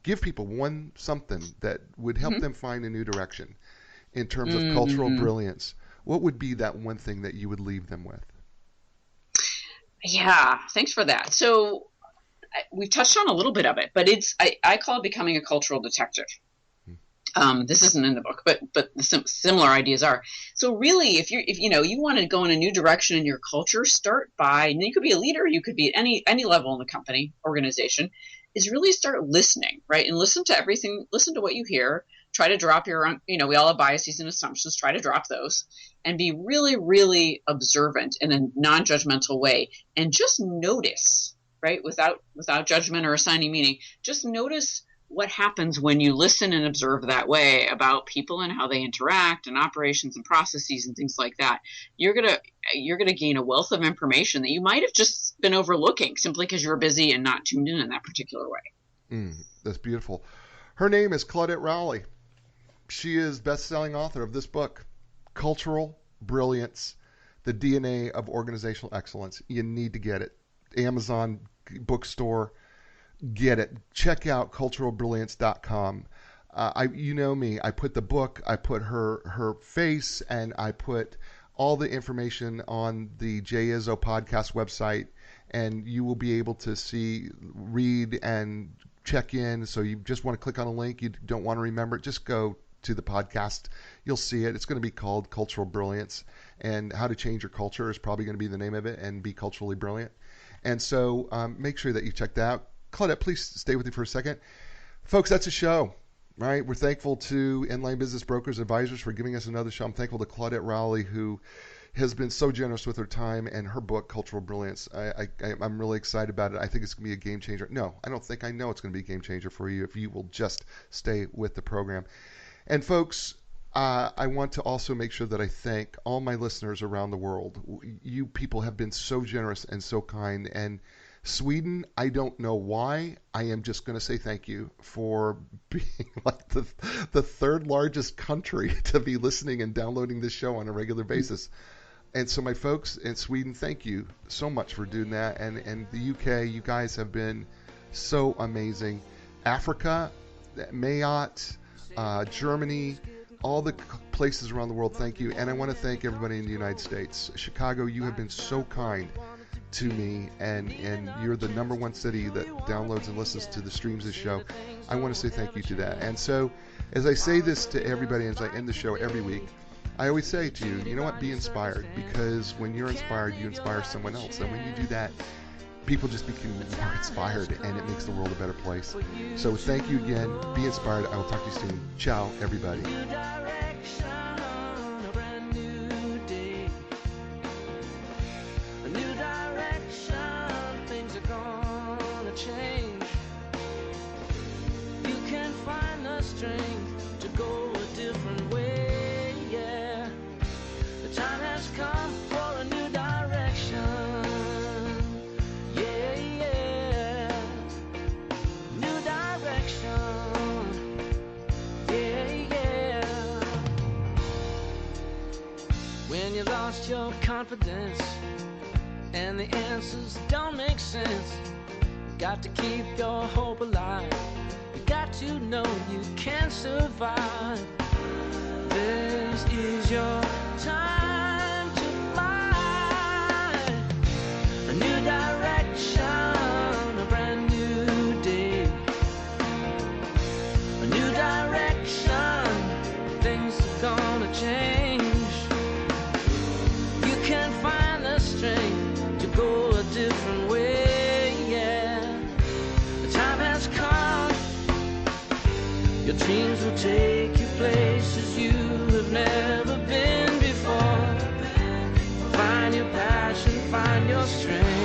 give people something that would help them find a new direction in terms of cultural brilliance, what would be that one thing that you would leave them with? Yeah, thanks for that. So we've touched on a little bit of it, but I call it becoming a cultural detective. This isn't in the book, but the similar ideas are. So really, if you want to go in a new direction in your culture, start by, and you could be a leader, you could be at any level in the company, organization, is really start listening, right? And listen to everything, listen to what you hear, try to drop your own, we all have biases and assumptions, try to drop those, and be really, really observant in a non-judgmental way, and just notice, right? Without judgment or assigning meaning, just notice what happens when you listen and observe that way about people and how they interact and operations and processes and things like that. You're gonna gain a wealth of information that you might have just been overlooking simply because you're busy and not tuned in that particular way. That's beautiful. Her name is Claudette Rowley. She is best-selling author of this book, Cultural Brilliance, The DNA of Organizational Excellence. You need to get it. Amazon bookstore. Get it. Check out culturalbrilliance.com. You know me. I put the book, I put her face, and I put all the information on the Jay Izzo podcast website, and you will be able to read and check in. So you just want to click on a link, you don't want to remember it, just go to the podcast. You'll see it. It's going to be called Cultural Brilliance, and How to Change Your Culture is probably going to be the name of it, and be culturally brilliant. And so make sure that you check that out. Claudette, please stay with me for a second. Folks, that's a show, right? We're thankful to Inline Business Brokers Advisors for giving us another show. I'm thankful to Claudette Rowley, who has been so generous with her time and her book, Cultural Brilliance. I'm really excited about it. I think it's going to be a game changer. No, I don't think I know it's going to be a game changer for you if you will just stay with the program. And folks, I want to also make sure that I thank all my listeners around the world. You people have been so generous and so kind. And Sweden, I don't know why. I am just going to say thank you for being like the third largest country to be listening and downloading this show on a regular basis. And so my folks in Sweden, thank you so much for doing that. And the UK, you guys have been so amazing. Africa, Mayotte, Germany, all the places around the world, thank you. And I want to thank everybody in the United States. Chicago, you have been so kind to me, and you're the number one city that downloads and listens to the streams of the show. I want to say thank you to that. And so as I say this to everybody as I end the show every week, I always say to you, you know what, be inspired, because when you're inspired, you inspire someone else. And when you do that, people just become more inspired, and it makes the world a better place. So thank you again. Be inspired. I will talk to you soon. Ciao, everybody. Change. You can find the strength to go a different way. Yeah, the time has come for a new direction. Yeah, yeah, new direction. Yeah, yeah. When you lost your confidence and the answers don't make sense, got to keep your hope alive. You got to know you can survive. This is your time to fly. A new direction, a brand new day. A new direction, things are gonna change. You can find the strength to go a different will take you places you have never been before. Find your passion, find your strength.